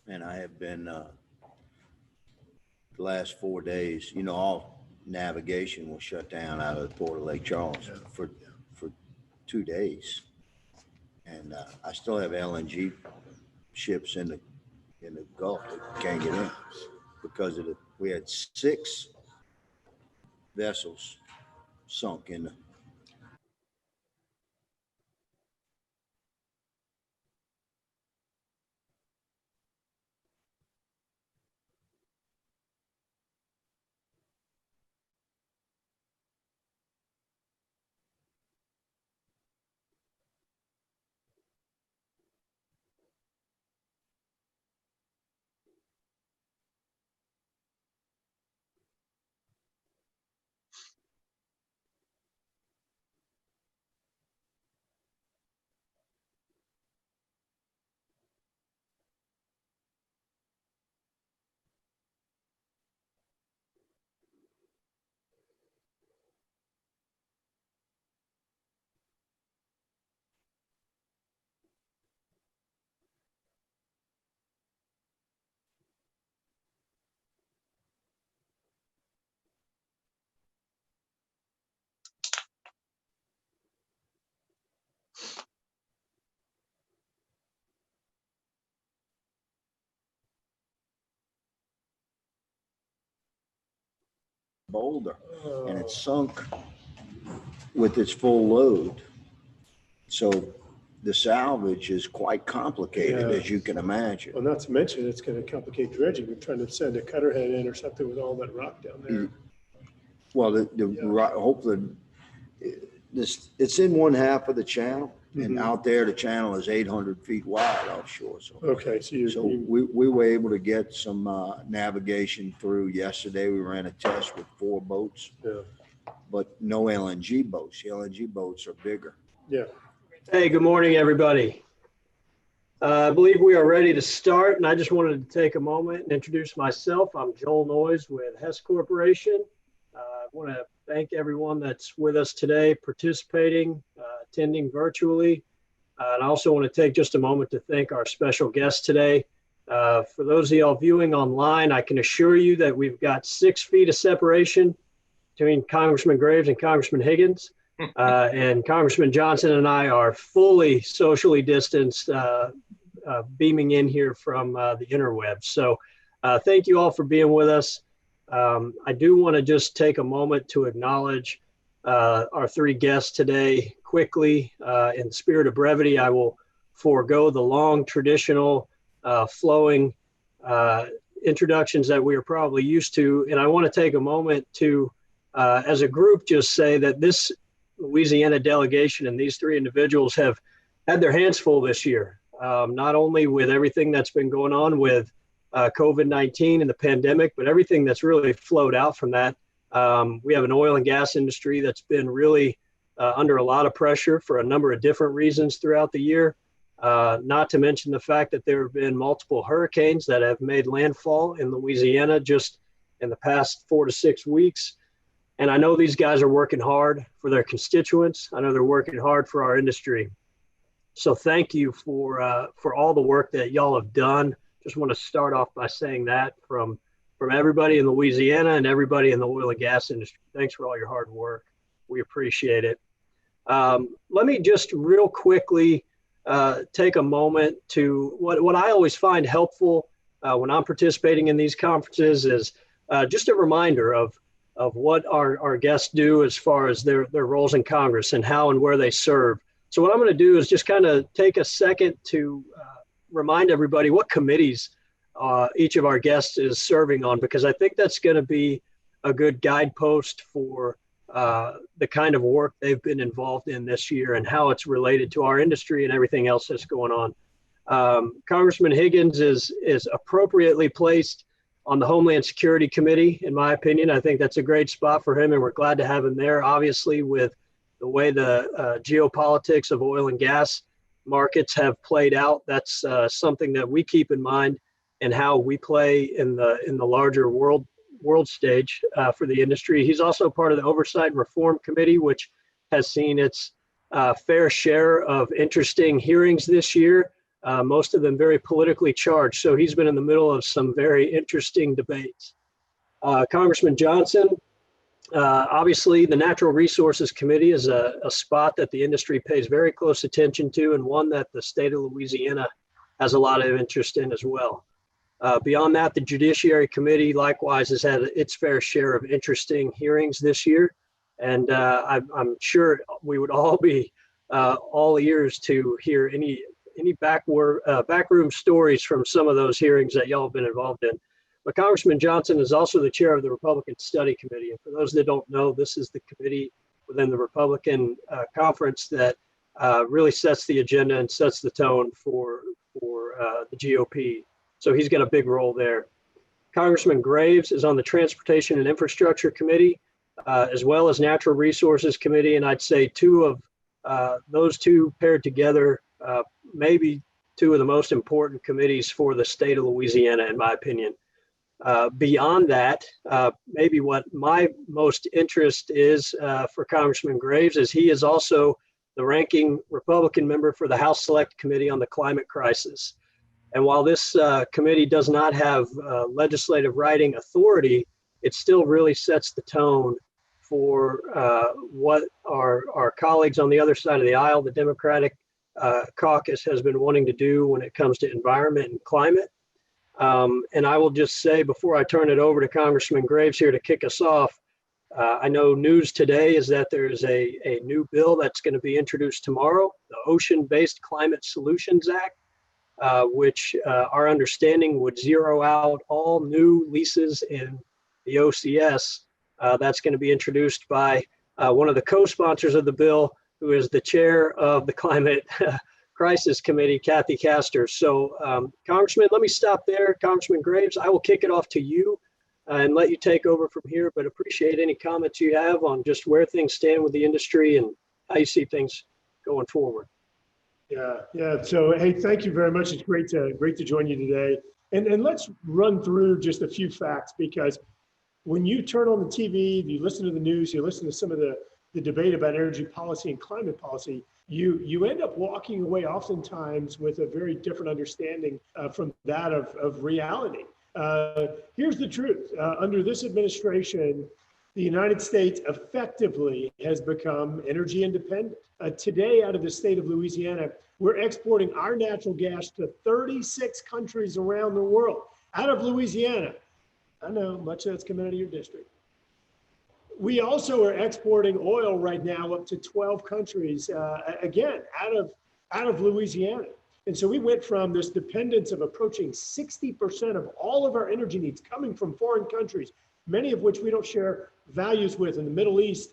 and I have been the last 4 days. You know, all navigation was shut down out of the port of Lake Charles for 2 days, and I still have LNG ships in the Gulf that can't get in because of we had 6 vessels sunk in the boulder, and it sunk with its full load. So the salvage is quite complicated, as you can imagine. Well, not to mention it's going to complicate dredging. We're trying to send a cutter head in or something with all that rock down there. Well, hopefully it's in one half of the channel, and out there the channel is 800 feet wide offshore. So okay, so we were able to get some navigation through yesterday. We ran a test with 4 boats, but no LNG boats. The LNG boats are bigger. Yeah. Hey, good morning, everybody. I believe we are ready to start, and I just wanted to take a moment and introduce myself. I'm Joel Noyes with Hess Corporation. I want to thank everyone that's with us today, participating, attending virtually. And I also want to take just a moment to thank our special guest today. For those of y'all viewing online, I can assure you that we've got 6 feet of separation between Congressman Graves and Congressman Higgins. And Congressman Johnson and I are fully socially distanced, beaming in here from the interwebs. So thank you all for being with us. I do want to just take a moment to acknowledge our 3 guests today quickly. In the spirit of brevity, I will forego the long traditional flowing introductions that we are probably used to. And I want to take a moment to, as a group, just say that this Louisiana delegation and these 3 individuals have had their hands full this year, not only with everything that's been going on with COVID-19 and the pandemic, but everything that's really flowed out from that. We have an oil and gas industry that's been really under a lot of pressure for a number of different reasons throughout the year, not to mention the fact that there have been multiple hurricanes that have made landfall in Louisiana just in the past 4 to 6 weeks. And I know these guys are working hard for their constituents. I know they're working hard for our industry. So thank you for all the work that y'all have done. Just want to start off by saying that from everybody in Louisiana and everybody in the oil and gas industry. Thanks for all your hard work. We appreciate it. Let me just real quickly take a moment to what I always find helpful when I'm participating in these conferences is just a reminder of what our guests do as far as their roles in Congress and how and where they serve. So what I'm going to do is just kind of take a second to remind everybody what committees each of our guests is serving on, because I think that's going to be a good guidepost for the kind of work they've been involved in this year and how it's related to our industry and everything else that's going on. Congressman Higgins is appropriately placed on the Homeland Security Committee, in my opinion. I think that's a great spot for him, and we're glad to have him there. Obviously, with the way the geopolitics of oil and gas markets have played out, that's something that we keep in mind and how we play in the larger world stage for the industry. He's also part of the Oversight and Reform Committee, which has seen its fair share of interesting hearings this year. most of them very politically charged. So he's been in the middle of some very interesting debates. Congressman Johnson, obviously the Natural Resources Committee is a spot that the industry pays very close attention to, and one that the state of Louisiana has a lot of interest in as well. Beyond that, the Judiciary Committee likewise has had its fair share of interesting hearings this year. And I'm sure we would all be all ears to hear any backroom stories from some of those hearings that y'all have been involved in. But Congressman Johnson is also the chair of the Republican Study Committee. And for those that don't know, this is the committee within the Republican conference that really sets the agenda and sets the tone for the GOP. So he's got a big role there. Congressman Graves is on the Transportation and Infrastructure Committee, as well as Natural Resources Committee. And I'd say two of those two paired together, maybe two of the most important committees for the state of Louisiana, in my opinion. Beyond that, maybe what my most interest is for Congressman Graves is he is also the ranking Republican member for the House Select Committee on the Climate Crisis. And while this committee does not have legislative writing authority, it still really sets the tone for what our colleagues on the other side of the aisle, the Democratic caucus, has been wanting to do when it comes to environment and climate. And I will just say, before I turn it over to Congressman Graves here to kick us off, I know news today is that there's a new bill that's going to be introduced tomorrow, the Ocean-Based Climate Solutions Act, which our understanding would zero out all new leases in the OCS. That's going to be introduced by one of the co-sponsors of the bill, who is the chair of the Climate Crisis Committee, Kathy Castor. So Congressman, let me stop there. Congressman Graves, I will kick it off to you and let you take over from here, but appreciate any comments you have on just where things stand with the industry and how you see things going forward. Yeah. So, hey, thank you very much. It's great to join you today. And let's run through just a few facts, because when you turn on the TV, you listen to the news, you listen to some of the debate about energy policy and climate policy, you end up walking away oftentimes with a very different understanding from that of reality. Here's the truth. Under this administration, the United States effectively has become energy independent. Today, out of the state of Louisiana, we're exporting our natural gas to 36 countries around the world. Out of Louisiana, I know much of that's coming out of your district. We also are exporting oil right now up to 12 countries, again, out of Louisiana. And so we went from this dependence of approaching 60% of all of our energy needs coming from foreign countries, many of which we don't share values with, in the Middle East,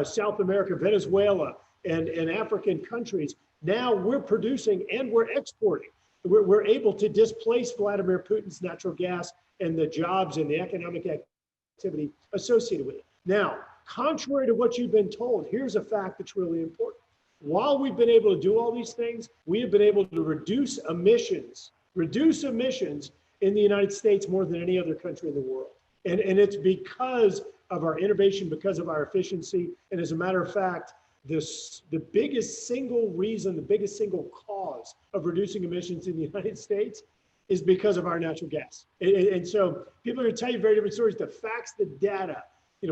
South America, Venezuela, and African countries. Now we're producing and we're exporting. We're able to displace Vladimir Putin's natural gas and the jobs and the economic activity associated with it. Now, contrary to what you've been told, here's a fact that's really important. While we've been able to do all these things, we have been able to reduce emissions in the United States more than any other country in the world. And it's because of our innovation, because of our efficiency. And as a matter of fact, the biggest single reason, the biggest single cause of reducing emissions in the United States is because of our natural gas. And so people are going to tell you very different stories. The facts, the data.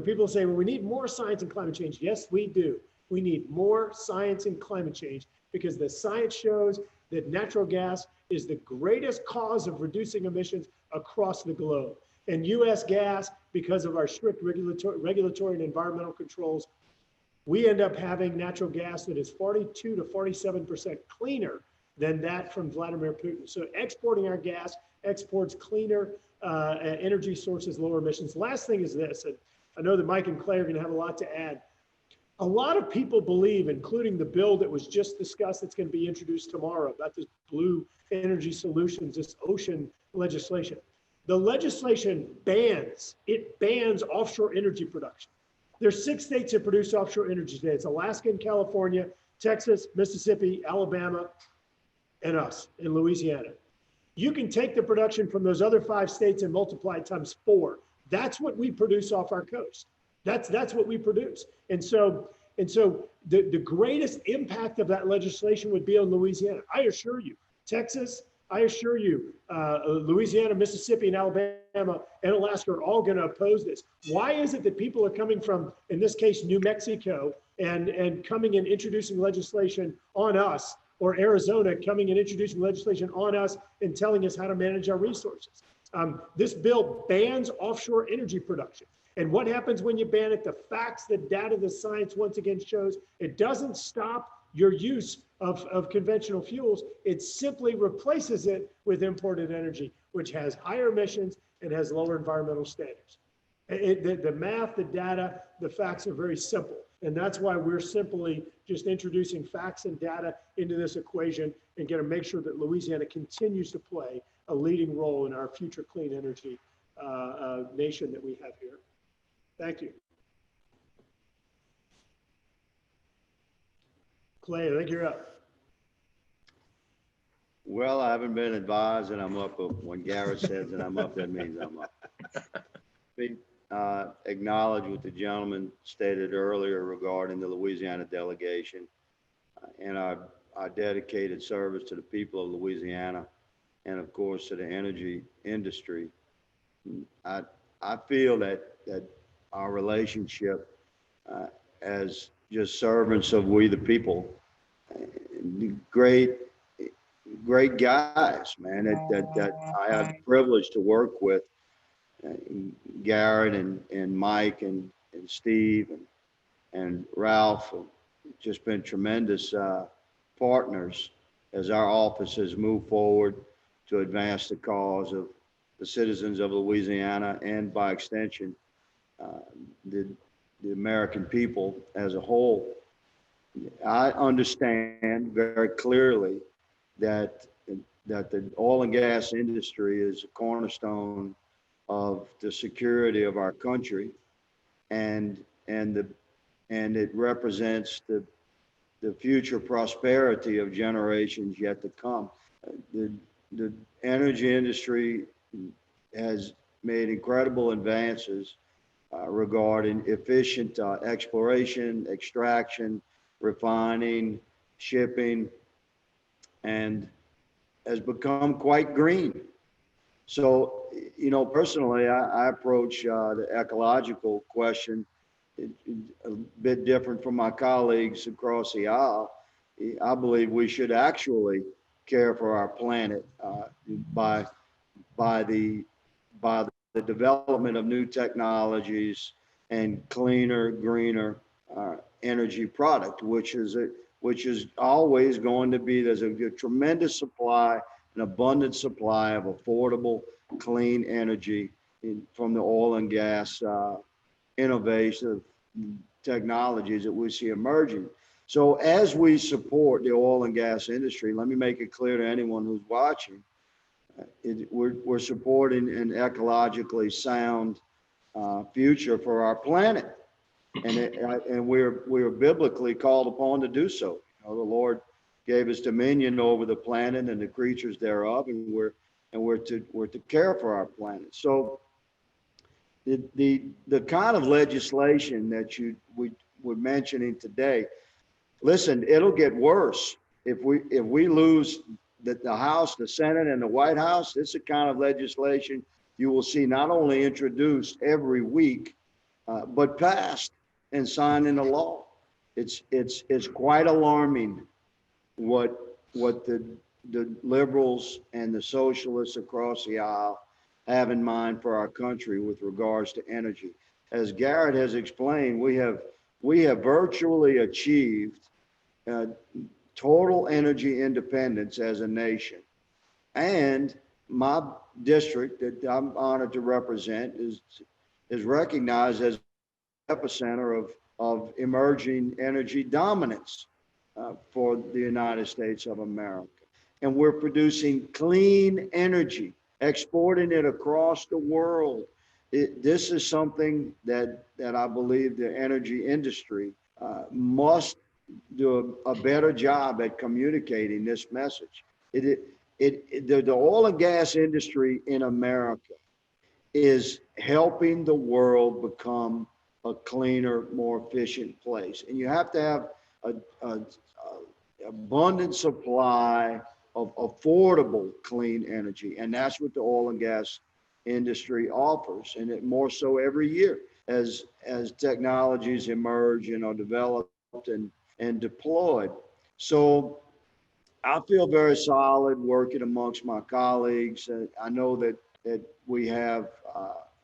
People say, well, we need more science in climate change. Yes, we do. We need more science in climate change, because the science shows that natural gas is the greatest cause of reducing emissions across the globe. And U.S. gas, because of our strict regulatory and environmental controls, we end up having natural gas that is 42 to 47% cleaner than that from Vladimir Putin. So exporting our gas exports cleaner energy sources, lower emissions. Last thing is this, and I know that Mike and Clay are going to have a lot to add. A lot of people believe, including the bill that was just discussed that's going to be introduced tomorrow about this blue energy solutions, this ocean legislation. The legislation bans offshore energy production. There's 6 states that produce offshore energy today. It's Alaska and California, Texas, Mississippi, Alabama, and us in Louisiana. You can take the production from those other 5 states and multiply it times 4. That's what we produce off our coast. That's what we produce. And so the greatest impact of that legislation would be on Louisiana. I assure you, Texas, I assure you, Louisiana, Mississippi, and Alabama, and Alaska are all going to oppose this. Why is it that people are coming from, in this case, New Mexico, and coming and introducing legislation on us, or Arizona coming and introducing legislation on us and telling us how to manage our resources? This bill bans offshore energy production. And what happens when you ban it? The facts, the data, the science once again shows it doesn't stop your use of conventional fuels. It simply replaces it with imported energy, which has higher emissions and has lower environmental standards. The math, the data, the facts are very simple. And that's why we're simply just introducing facts and data into this equation and going to make sure that Louisiana continues to play a leading role in our future clean energy nation that we have here. Thank you. Clay, I think you're up. Well, I haven't been advised that I'm up, but when Garrett says that I'm up, that means I'm up. We acknowledge what the gentleman stated earlier regarding the Louisiana delegation and our dedicated service to the people of Louisiana and, of course, to the energy industry. I feel that our relationship as just servants of we the people, great guys, man, that I have the privilege to work with, Garrett and Mike and Steve and Ralph have just been tremendous partners as our offices move forward to advance the cause of the citizens of Louisiana and, by extension, the American people as a whole. I understand very clearly that the oil and gas industry is a cornerstone of the security of our country, and it represents the future prosperity of generations yet to come. The energy industry has made incredible advances regarding efficient exploration, extraction, refining, shipping, and has become quite green. So, you know, personally, I approach the ecological question a bit different from my colleagues across the aisle. I believe we should actually care for our planet by the development of new technologies and cleaner, greener energy product, which is always going to be, there's a tremendous supply, an abundant supply of affordable, clean energy from the oil and gas innovative technologies that we see emerging. So as we support the oil and gas industry, let me make it clear to anyone who's watching, we're supporting an ecologically sound future for our planet, and we're biblically called upon to do so. You know, the Lord gave us dominion over the planet and the creatures thereof, and we're to care for our planet. So the kind of legislation that we were mentioning today, listen, it'll get worse if we lose the House, the Senate, and the White House. This is the kind of legislation you will see not only introduced every week, but passed and signed into law. It's quite alarming what the liberals and the socialists across the aisle have in mind for our country with regards to energy. As Garrett has explained, we have virtually achieved total energy independence as a nation. And my district that I'm honored to represent is recognized as the epicenter of emerging energy dominance for the United States of America. And we're producing clean energy, exporting it across the world. This is something that I believe the energy industry must do a better job at communicating this message. The oil and gas industry in America is helping the world become a cleaner, more efficient place. And you have to have an abundant supply of affordable clean energy. And that's what the oil and gas industry offers, and it more so every year as technologies emerge and are developed and deployed. So I feel very solid working amongst my colleagues. I know that we have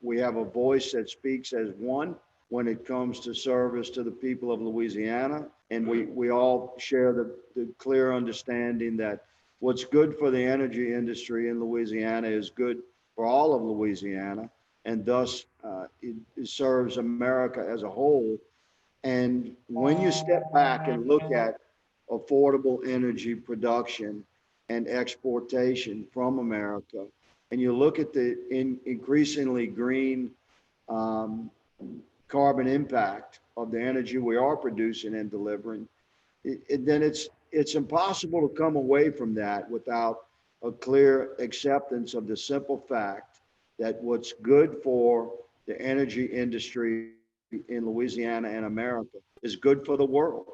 a voice that speaks as one when it comes to service to the people of Louisiana, and we all share the clear understanding that what's good for the energy industry in Louisiana is good for all of Louisiana, and thus it serves America as a whole. And when you step back and look at affordable energy production and exportation from America, and you look at the increasingly green carbon impact of the energy we are producing and delivering, then it's impossible to come away from that without a clear acceptance of the simple fact that what's good for the energy industry in Louisiana and America is good for the world.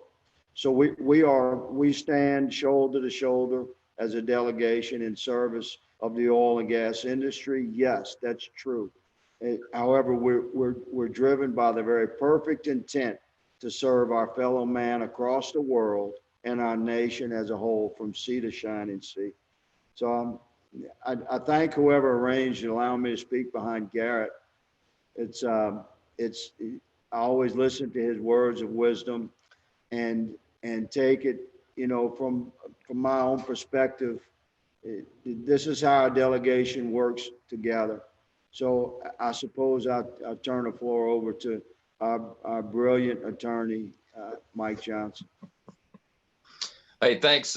So we stand shoulder to shoulder as a delegation in service of the oil and gas industry. Yes, that's true. However, we're driven by the very perfect intent to serve our fellow man across the world and our nation as a whole, from sea to shining sea. So I thank whoever arranged and allowed me to speak behind Garret. I always listen to his words of wisdom and take it, from my own perspective. This is how our delegation works together. So I suppose I'll turn the floor over to our brilliant attorney, Mike Johnson. Hey, thanks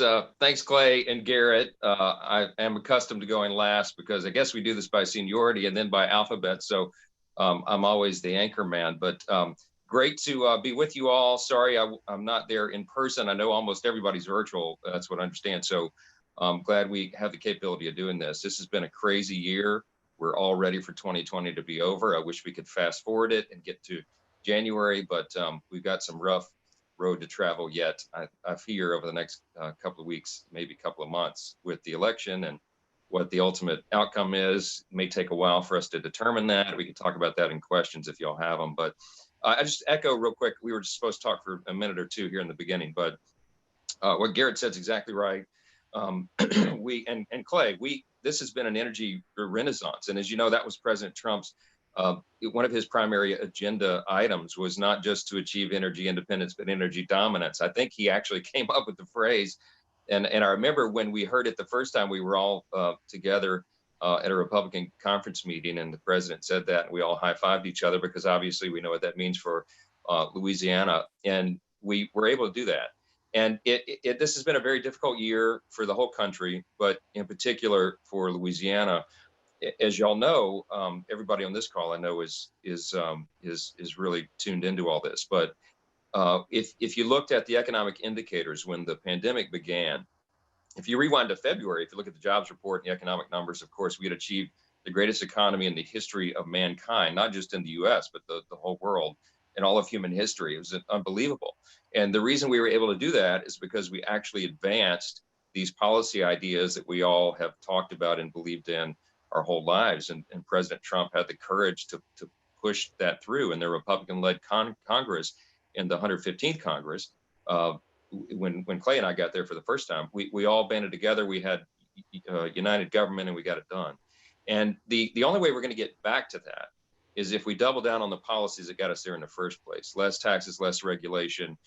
Clay and Garret. I am accustomed to going last because I guess we do this by seniority and then by alphabet. So I'm always the anchor man, but great to be with you all. Sorry, I'm not there in person. I know almost everybody's virtual. That's what I understand. So I'm glad we have the capability of doing this. This has been a crazy year. We're all ready for 2020 to be over. I wish we could fast forward it and get to January, but we've got some rough road to travel yet. I fear over the next couple of weeks, maybe a couple of months, with the election and what the ultimate outcome is. It may take a while for us to determine that. We can talk about that in questions if y'all have them. But I just echo real quick. We were just supposed to talk for a minute or two here in the beginning, but what Garret said is exactly right. Clay, this has been an energy renaissance, and as you know, that was President Trump's. One of his primary agenda items was not just to achieve energy independence, but energy dominance. I think he actually came up with the phrase. And I remember when we heard it the first time, we were all together at a Republican conference meeting, and the president said that, and we all high-fived each other because obviously we know what that means for Louisiana. And we were able to do that. And this has been a very difficult year for the whole country, but in particular for Louisiana. As y'all know, everybody on this call I know is really tuned into all this. But if you looked at the economic indicators when the pandemic began, if you rewind to February, if you look at the jobs report and the economic numbers, of course, we had achieved the greatest economy in the history of mankind, not just in the U.S., but the whole world and all of human history. It was unbelievable. And the reason we were able to do that is because we actually advanced these policy ideas that we all have talked about and believed in our whole lives. And President Trump had the courage to push that through in the Republican-led Congress in the 115th Congress. When Clay and I got there for the first time, we all banded together. We had united government and we got it done. And the only way we're going to get back to that is if we double down on the policies that got us there in the first place. Less taxes, less regulation,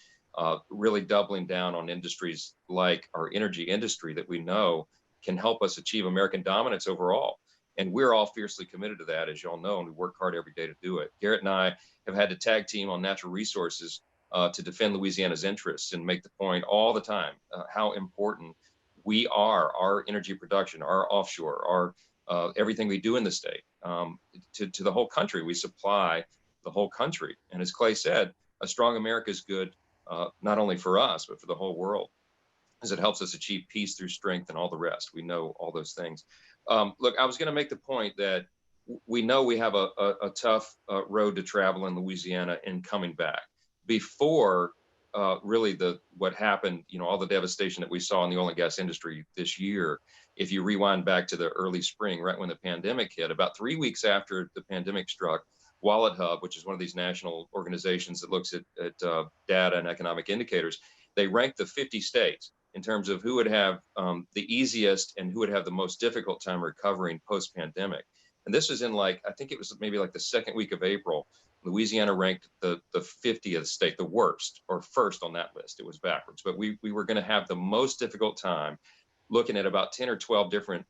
really doubling down on industries like our energy industry that we know can help us achieve American dominance overall. And we're all fiercely committed to that, as y'all know, and we work hard every day to do it. Garret and I have had to tag team on natural resources to defend Louisiana's interests and make the point all the time how important we are, our energy production, our offshore, our everything we do in the state to the whole country. We supply the whole country. And as Clay said, a strong America is good, not only for us, but for the whole world, as it helps us achieve peace through strength and all the rest. We know all those things. Look, I was going to make the point that we know we have a tough road to travel in Louisiana in coming back. Before really what happened, all the devastation that we saw in the oil and gas industry this year. If you rewind back to the early spring, right when the pandemic hit, about 3 weeks after the pandemic struck, Wallet Hub, which is one of these national organizations that looks at data and economic indicators, they ranked the 50 states in terms of who would have the easiest and who would have the most difficult time recovering post-pandemic. And this was in I think it was maybe the second week of April. Louisiana ranked the 50th state, the worst, or first on that list. It was backwards, but we were going to have the most difficult time looking at about 10 or 12 different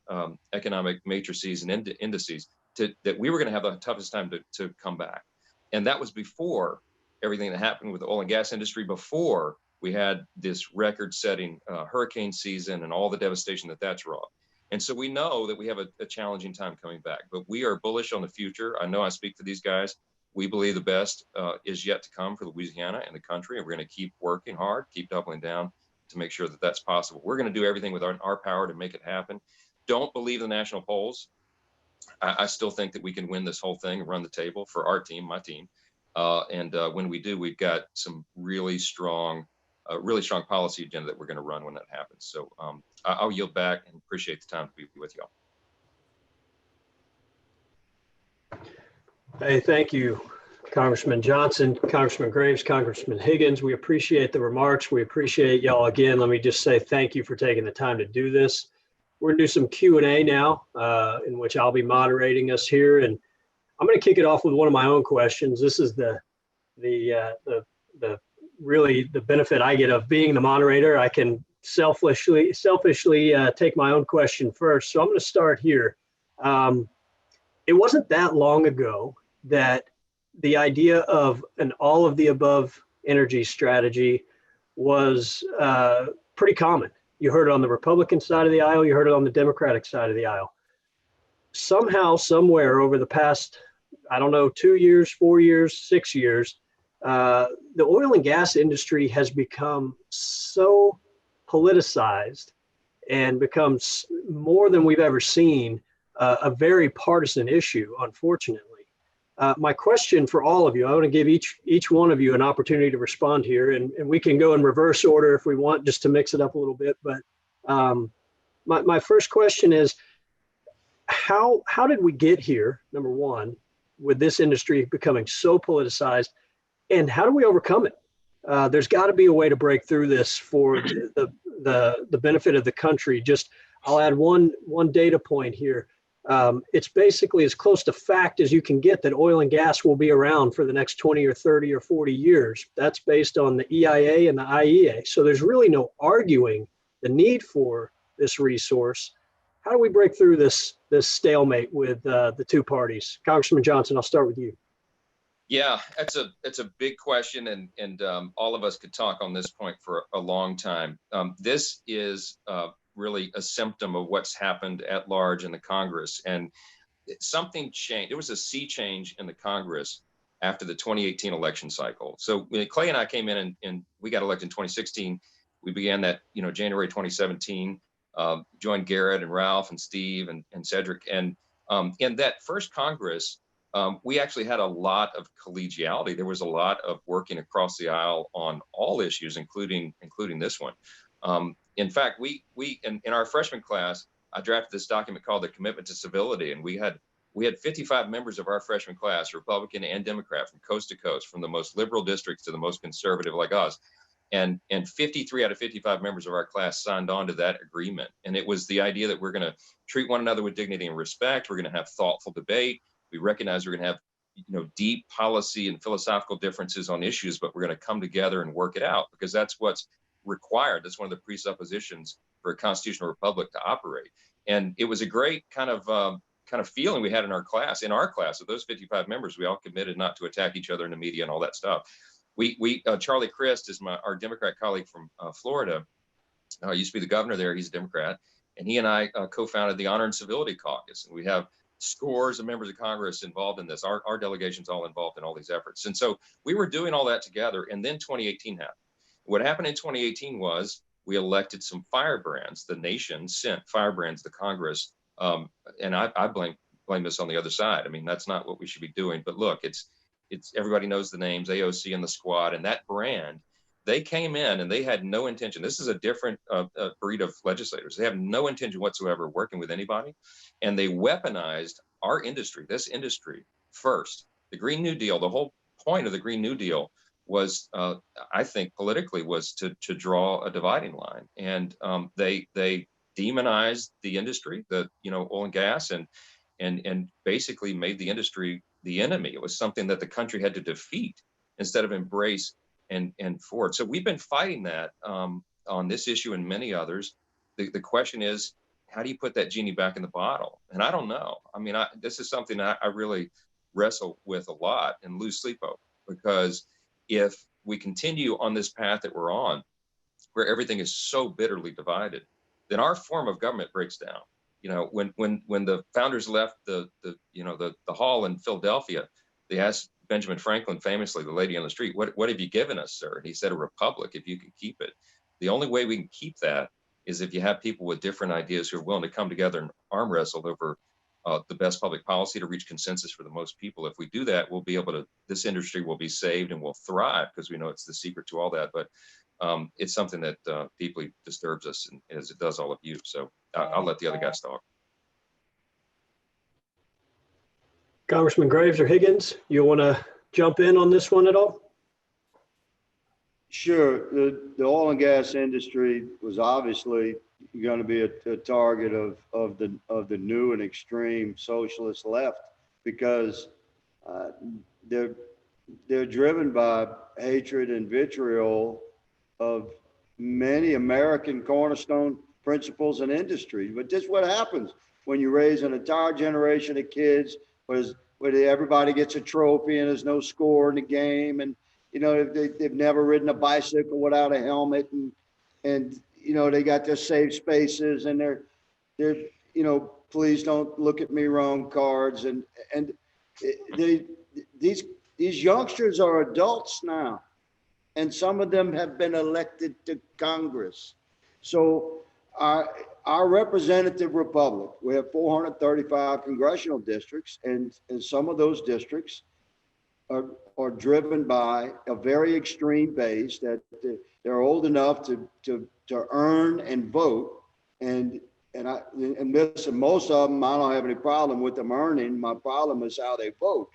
economic matrices and indices that we were going to have the toughest time to come back. And that was before everything that happened with the oil and gas industry, before we had this record-setting hurricane season and all the devastation that's wrought. And so we know that we have a challenging time coming back, but we are bullish on the future. I know I speak for these guys. We believe the best is yet to come for Louisiana and the country, and we're going to keep working hard, keep doubling down to make sure that that's possible. We're going to do everything with our power to make it happen. Don't believe the national polls. I still think that we can win this whole thing and run the table for our team, my team. And when we do, we've got some really strong policy agenda that we're going to run when that happens. So I'll yield back and appreciate the time to be with y'all. Hey, thank you, Congressman Johnson, Congressman Graves, Congressman Higgins. We appreciate the remarks. We appreciate y'all again. Let me just say thank you for taking the time to do this. We're gonna do some Q&A now, in which I'll be moderating us here, and I'm gonna kick it off with one of my own questions. This is the really the benefit I get of being the moderator. I can selfishly take my own question first. So I'm gonna start here. It wasn't that long ago that the idea of an all of the above energy strategy was pretty common. You heard it on the Republican side of the aisle, you heard it on the Democratic side of the aisle. Somehow, somewhere over the past, 2 years, 4 years, 6 years, the oil and gas industry has become so politicized and become more than we've ever seen a very partisan issue, unfortunately. My question for all of you, I want to give each one of you an opportunity to respond here, and we can go in reverse order if we want, just to mix it up a little bit. But my first question is, how did we get here, number one, with this industry becoming so politicized, and how do we overcome it? There's got to be a way to break through this for the benefit of the country. I'll add one data point here. It's basically as close to fact as you can get that oil and gas will be around for the next 20 or 30 or 40 years. That's based on the EIA and the IEA. So there's really no arguing the need for this resource. How do we break through this stalemate with the two parties? Congressman Johnson, I'll start with you. Yeah, it's a big question, and all of us could talk on this point for a long time. This is really a symptom of what's happened at large in the Congress, and something changed. There was a sea change in the Congress after the 2018 election cycle. So when Clay and I came in and we got elected in 2016, we began that January 2017. Joined Garret and Ralph and Steve and Cedric, and in that first Congress. We actually had a lot of collegiality. There was a lot of working across the aisle on all issues, including this one. In fact, we in our freshman class, I drafted this document called the Commitment to Civility, and we had 55 members of our freshman class, Republican and Democrat, from coast to coast, from the most liberal districts to the most conservative like us. And 53 out of 55 members of our class signed on to that agreement. And it was the idea that we're going to treat one another with dignity and respect. We're going to have thoughtful debate. We recognize we're going to have, deep policy and philosophical differences on issues, but we're going to come together and work it out, because that's what's required. That's one of the presuppositions for a constitutional republic to operate. And it was a great kind of feeling we had in our class. In our class, of those 55 members, we all committed not to attack each other in the media and all that stuff. Charlie Crist is our Democrat colleague from Florida. Used to be the governor there. He's a Democrat, and he and I co-founded the Honor and Civility Caucus, and we have scores of members of Congress involved in this. Our delegation's all involved in all these efforts. And so we were doing all that together, and then 2018 happened. What happened in 2018 was we elected some firebrands. The nation sent firebrands to Congress, and I blame this on the other side. I mean, that's not what we should be doing. But look, it's everybody knows the names, AOC and the Squad, and that brand They came in and they had no intention. This is a different breed of legislators. They have no intention whatsoever working with anybody. And they weaponized our industry, this industry first. The Green New Deal, the whole point of the Green New Deal was, I think politically, was to draw a dividing line. And they demonized the industry, the oil and gas, and basically made the industry the enemy. It was something that the country had to defeat instead of embrace and forward. So we've been fighting that on this issue and many others. The question is, how do you put that genie back in the bottle? And I don't know. I mean, this is something I really wrestle with a lot and lose sleep over, because if we continue on this path that we're on, where everything is so bitterly divided, then our form of government breaks down. When the founders left the hall in Philadelphia, they asked Benjamin Franklin famously, the lady on the street, what have you given us, sir? And he said, a republic, if you can keep it. The only way we can keep that is if you have people with different ideas who are willing to come together and arm wrestle over the best public policy to reach consensus for the most people. If we do that, we'll be able to, this industry will be saved and will thrive, because we know it's the secret to all that. But it's something that deeply disturbs us, and as it does all of you. So I'll let the other guys talk. Congressman Graves or Higgins, you want to jump in on this one at all? Sure. The oil and gas industry was obviously going to be a target of the new and extreme socialist left, because they're driven by hatred and vitriol of many American cornerstone principles and industries. But this is what happens when you raise an entire generation of kids where everybody gets a trophy and there's no score in the game, and they've never ridden a bicycle without a helmet, and they got their safe spaces and they're please don't look at me wrong cards, and these youngsters are adults now, and some of them have been elected to Congress. So our representative republic, we have 435 congressional districts, and some of those districts are driven by a very extreme base that they're old enough to earn and vote. And listen, most of them, I don't have any problem with them earning. My problem is how they vote.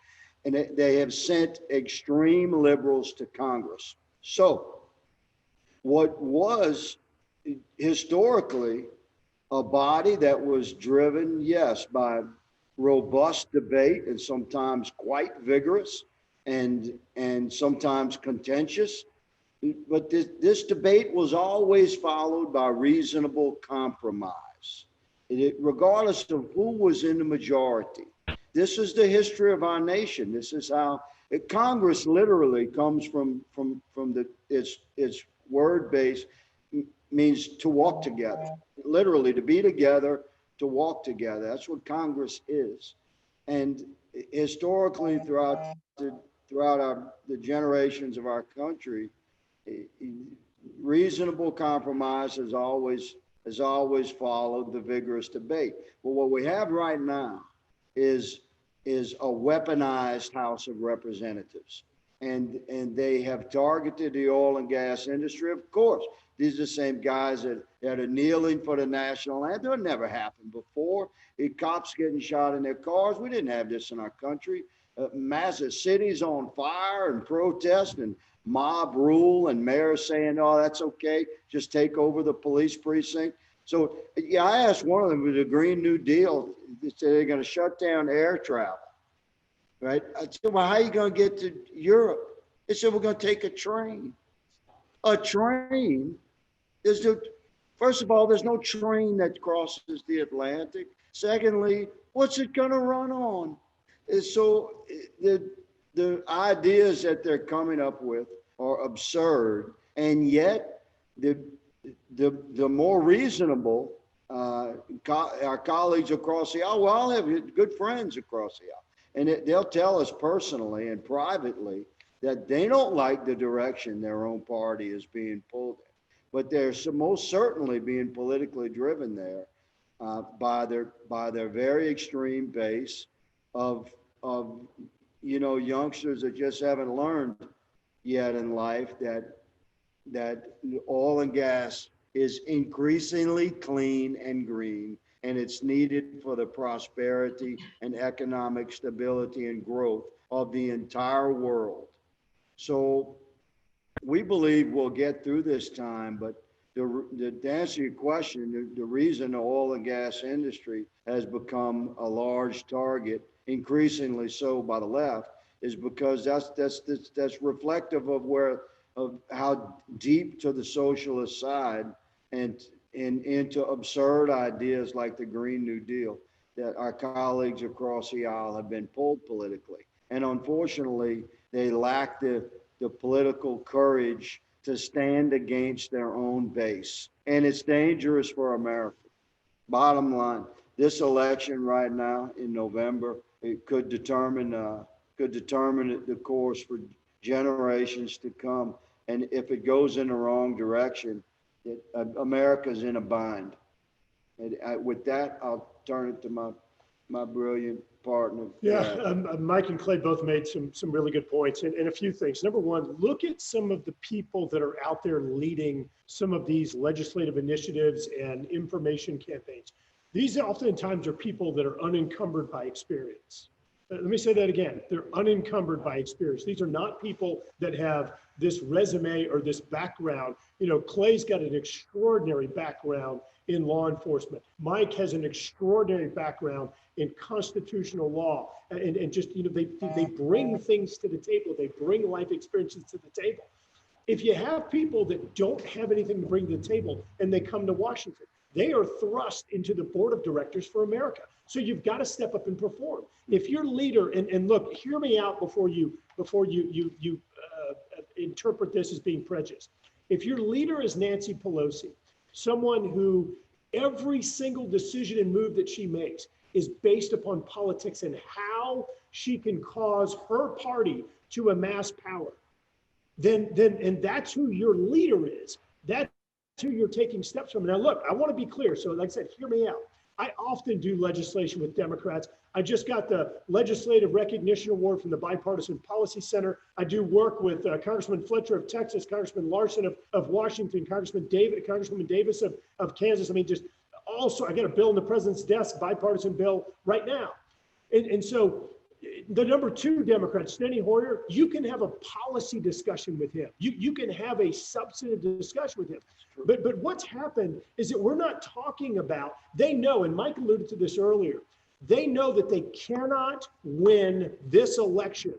And they have sent extreme liberals to Congress. So what was historically a body that was driven, yes, by robust debate and sometimes quite vigorous and sometimes contentious, but this debate was always followed by reasonable compromise, regardless of who was in the majority. This is the history of our nation. This is how Congress literally comes from its word base, means to walk together, literally to be together, to walk together. That's what Congress is. And historically, throughout the generations of our country, reasonable compromise has always followed the vigorous debate. But what we have right now is a weaponized House of Representatives, and they have targeted the oil and gas industry. Of course, these are the same guys that are kneeling for the national anthem. That never happened before. Cops getting shot in their cars. We didn't have this in our country. Massive cities on fire and protest and mob rule, and mayors saying, "Oh, that's okay, just take over the police precinct." So yeah, I asked one of them with the Green New Deal, they said they're going to shut down air travel, right? I said, well, how are you going to get to Europe? They said, we're going to take a train. A train? First of all, there's no train that crosses the Atlantic. Secondly, what's it going to run on? And so the ideas that they're coming up with are absurd, and yet the more reasonable our colleagues across the aisle, well, I have good friends across the aisle, and they'll tell us personally and privately that they don't like the direction their own party is being pulled in, but they're most certainly being politically driven there by their very extreme base of youngsters that just haven't learned yet in life that that oil and gas is increasingly clean and green, and it's needed for the prosperity and economic stability and growth of the entire world. So we believe we'll get through this time, but to answer your question, the reason the oil and gas industry has become a large target, increasingly so by the left, is because that's reflective of how deep to the socialist side and into absurd ideas like the Green New Deal that our colleagues across the aisle have been pulled politically. And unfortunately, they lack the political courage to stand against their own base. And it's dangerous for America. Bottom line, this election right now in November, it could determine the course for generations to come. And if it goes in the wrong direction, America's in a bind. And with that, I'll turn it to my brilliant partner. Yeah, Mike and Clay both made some really good points and a few things. Number one, look at some of the people that are out there leading some of these legislative initiatives and information campaigns. These oftentimes are people that are unencumbered by experience. Let me say that again. They're unencumbered by experience. These are not people that have this resume or this background. You know, Clay's got an extraordinary background in law enforcement. Mike has an extraordinary background in constitutional law. And just, you know, they bring things to the table. They bring life experiences to the table. If you have people that don't have anything to bring to the table and they come to Washington, they are thrust into the board of directors for America. So you've got to step up and perform. If your leader, and look, hear me out before you interpret this as being prejudiced. If your leader is Nancy Pelosi, someone who every single decision and move that she makes is based upon politics and how she can cause her party to amass power, then and that's who your leader is. That's who you're taking steps from. Now, look, I want to be clear. So like I said, hear me out. I often do legislation with Democrats. I just got the Legislative Recognition Award from the Bipartisan Policy Center. I do work with Congressman Fletcher of Texas, Congressman Larson of Washington, Congressman Davis of Kansas. I mean, just also, I got a bill in the president's desk, bipartisan bill right now. And so the number 2 Democrat, Steny Hoyer, you can have a policy discussion with him. You can have a substantive discussion with him. But what's happened is that we're not talking about, they know, and Mike alluded to this earlier, they know that they cannot win this election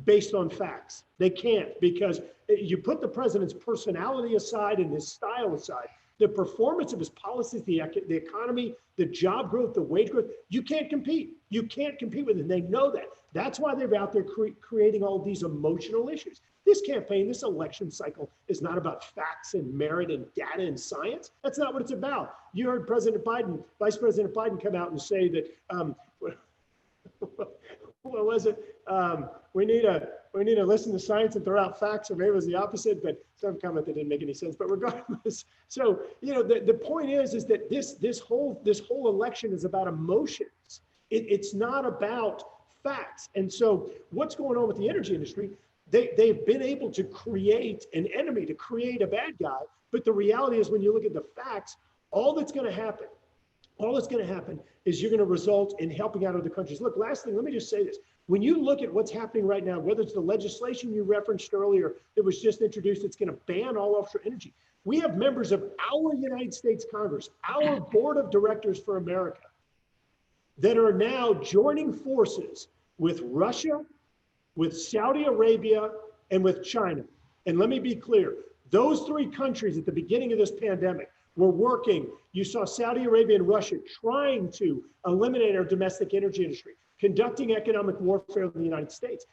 based on facts. They can't, because you put the president's personality aside and his style aside, the performance of his policies, the economy, the job growth, the wage growth, you can't compete. You can't compete with it. And they know that. That's why they're out there creating all of these emotional issues. This campaign, this election cycle is not about facts and merit and data and science. That's not what it's about. You heard President Biden, Vice President Biden come out and say that, what was it? We need to listen to science and throw out facts, or maybe it was the opposite, but some comment that didn't make any sense. But regardless, so you know, the point is that this whole election is about emotions. It's not about facts. And so what's going on with the energy industry? They've been able to create an enemy, to create a bad guy. But the reality is, when you look at the facts, all that's going to happen is you're going to result in helping out other countries. Look, last thing, let me just say this. When you look at what's happening right now, whether it's the legislation you referenced earlier that was just introduced, it's going to ban all offshore energy. We have members of our United States Congress, our board of directors for America, that are now joining forces with Russia, with Saudi Arabia, and with China. And let me be clear, those 3 countries at the beginning of this pandemic were working. You saw Saudi Arabia and Russia trying to eliminate our domestic energy industry, conducting economic warfare in the United States.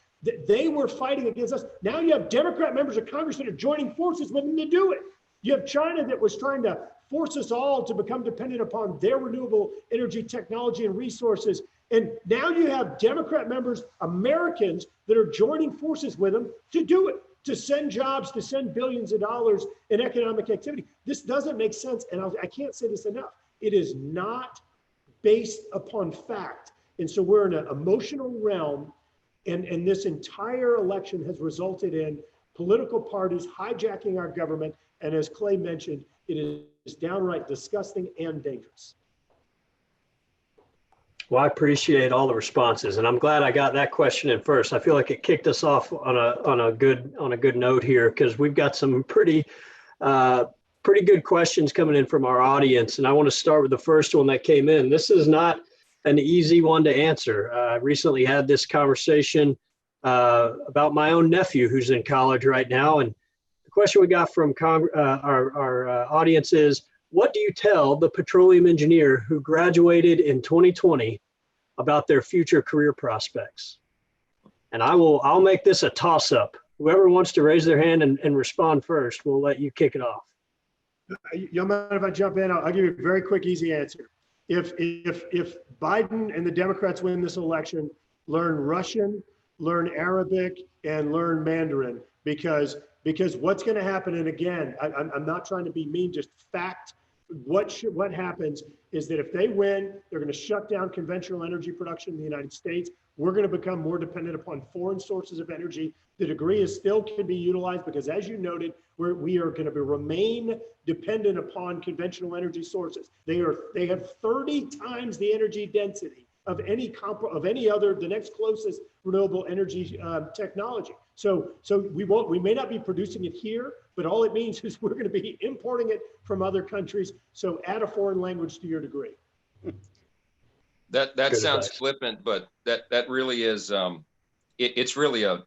They were fighting against us. Now you have Democrat members of Congress that are joining forces with them to do it. You have China that was trying to force us all to become dependent upon their renewable energy technology and resources. And now you have Democrat members, Americans, that are joining forces with them to do it, to send jobs, to send billions of dollars in economic activity. This doesn't make sense. And I can't say this enough. It is not based upon fact. And so we're in an emotional realm, and this entire election has resulted in political parties hijacking our government. And as Clay mentioned, it is downright disgusting and dangerous. Well, I appreciate all the responses, and I'm glad I got that question in first. I feel like it kicked us off on a good note here, because we've got some pretty good questions coming in from our audience, and I want to start with the first one that came in. This is not an easy one to answer. I recently had this conversation about my own nephew who's in college right now, and the question we got from our audience is, what do you tell the petroleum engineer who graduated in 2020 about their future career prospects? And I'll make this a toss-up. Whoever wants to raise their hand and respond first, we'll let you kick it off. You mind if I jump in? I'll give you a very quick, easy answer. If Biden and the Democrats win this election, learn Russian, learn Arabic, and learn Mandarin, because what's going to happen, and again, I'm not trying to be mean, just fact. What happens is that if they win, they're going to shut down conventional energy production in the United States. We're going to become more dependent upon foreign sources of energy. The degree is still can be utilized because, as you noted, we are going to remain dependent upon conventional energy sources. They have 30 times the energy density of any other, the next closest renewable energy technology. So we may not be producing it here, but all it means is we're going to be importing it from other countries. So add a foreign language to your degree. That sounds flippant, but that really is, it's really a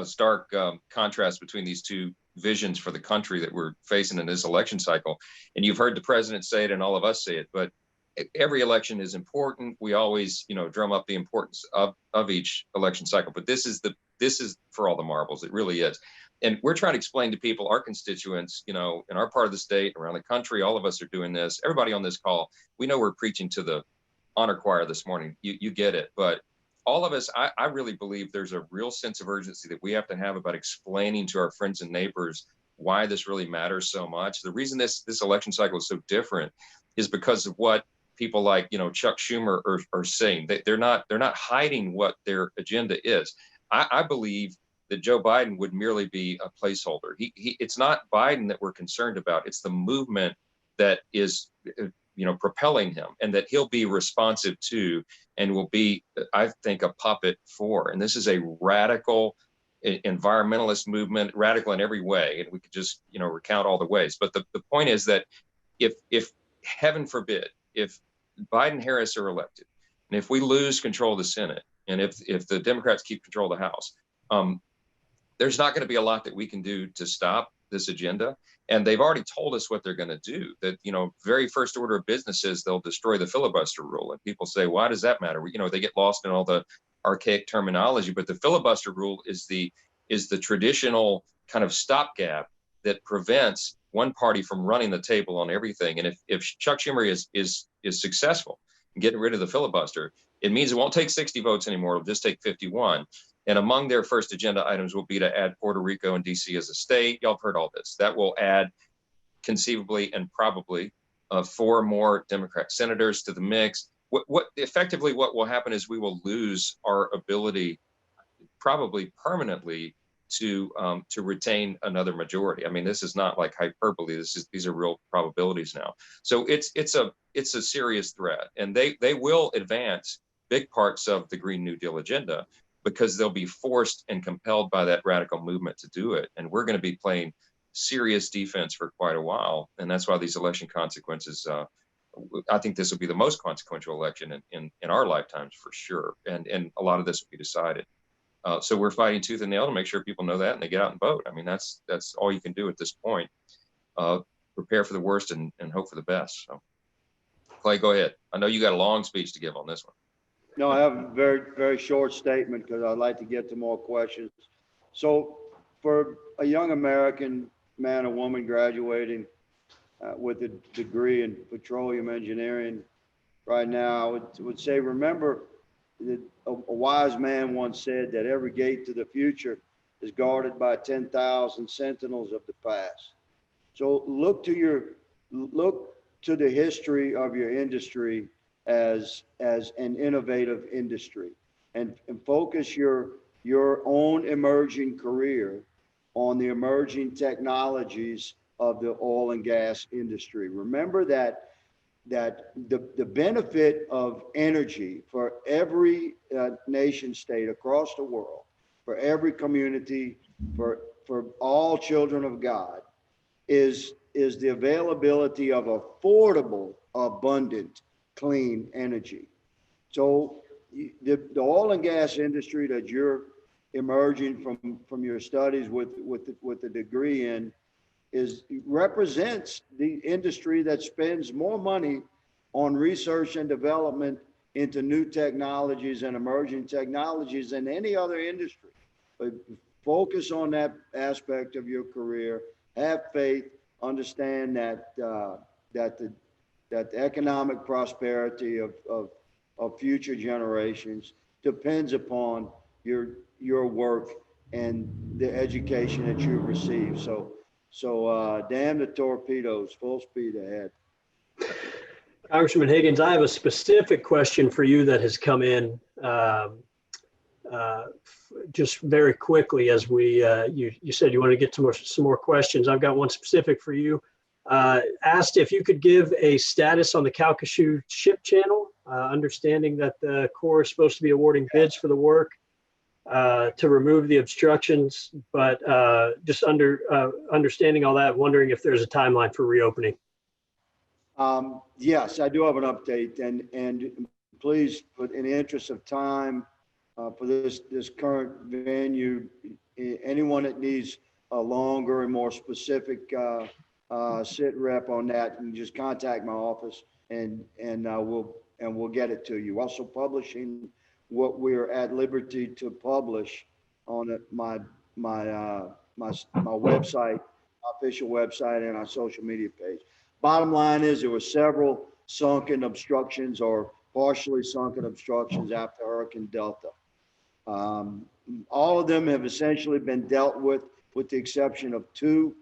stark contrast between these two visions for the country that we're facing in this election cycle. And you've heard the president say it and all of us say it, but every election is important. We always, drum up the importance of each election cycle, but this is for all the marbles. It really is. And we're trying to explain to people, our constituents, in our part of the state, around the country, all of us are doing this. Everybody on this call, we know we're preaching to the honor choir this morning. You get it. But all of us, I really believe there's a real sense of urgency that we have to have about explaining to our friends and neighbors why this really matters so much. The reason this election cycle is so different is because of what people like, Chuck Schumer are saying. They're not hiding what their agenda is. I believe that Joe Biden would merely be a placeholder. It's not Biden that we're concerned about. It's the movement that is, propelling him, and that he'll be responsive to and will be, I think, a puppet for. And this is a radical environmentalist movement, radical in every way. And we could just, recount all the ways. But the point is that if heaven forbid, if Biden Harris are elected, and if we lose control of the Senate, and if the Democrats keep control of the House, there's not going to be a lot that we can do to stop this agenda. And they've already told us what they're going to do. That, very first order of business is they'll destroy the filibuster rule. And people say, why does that matter? They get lost in all the archaic terminology, but the filibuster rule is the traditional kind of stopgap that prevents one party from running the table on everything. And if Chuck Schumer is successful in getting rid of the filibuster, it means it won't take 60 votes anymore. It'll just take 51. And among their first agenda items will be to add Puerto Rico and DC as a state. Y'all have heard all this. That will add conceivably and probably 4 more Democrat senators to the mix. What effectively what will happen is we will lose our ability, probably permanently, to retain another majority. I mean, this is not like hyperbole. These are real probabilities now. So it's a serious threat, and they will advance big parts of the Green New Deal agenda, because they'll be forced and compelled by that radical movement to do it. And we're going to be playing serious defense for quite a while. And that's why these election consequences, I think this will be the most consequential election in our lifetimes for sure. And a lot of this will be decided. So we're fighting tooth and nail to make sure people know that and they get out and vote. I mean, that's all you can do at this point. Prepare for the worst and hope for the best. So Clay, go ahead. I know you got a long speech to give on this one. No, I have a very, very short statement because I'd like to get to more questions. So for a young American man or woman graduating with a degree in petroleum engineering right now, I would say, remember that a wise man once said that every gate to the future is guarded by 10,000 sentinels of the past. So look to the history of your industry as an innovative industry, and focus your own emerging career on the emerging technologies of the oil and gas industry. Remember that the benefit of energy for every nation state across the world, for every community, for all children of God, is the availability of affordable, abundant, clean energy. So the oil and gas industry that you're emerging from your studies with the degree in represents the industry that spends more money on research and development into new technologies and emerging technologies than any other industry. But focus on that aspect of your career. Have faith. Understand that the economic prosperity of future generations depends upon your work and the education that you've received. So damn the torpedoes, full speed ahead. Congressman Higgins, I have a specific question for you that has come in just very quickly as you said you want to get to some more questions. I've got one specific for you. Asked if you could give a status on the Calcasieu Ship Channel, understanding that the Corps is supposed to be awarding bids for the work to remove the obstructions, but just understanding all that, wondering if there's a timeline for reopening. Yes, I do have an update, and please, put in the interest of time for this current venue, anyone that needs a longer and more specific sit rep on that, and just contact my office, and we'll get it to you. Also publishing what we're at liberty to publish on my website, official website, and our social media page. Bottom line is there were several sunken obstructions or partially sunken obstructions after Hurricane Delta. All of them have essentially been dealt with the exception of two.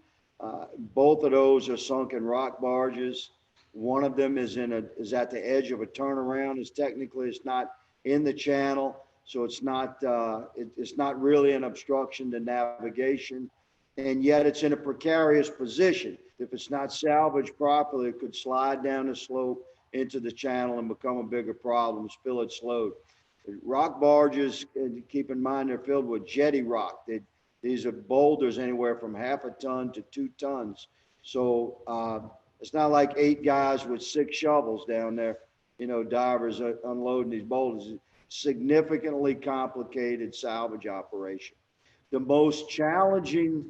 Both of those are sunken rock barges. One of them is at the edge of a turnaround. It's not in the channel, so it's not really an obstruction to navigation, and yet it's in a precarious position. If it's not salvaged properly, it could slide down the slope into the channel and become a bigger problem, spill its load. Rock barges, keep in mind, they're filled with jetty rock. These are boulders anywhere from 1/2 ton to 2 tons. So it's not like 8 guys with 6 shovels down there, divers unloading these boulders. Significantly complicated salvage operation. The most challenging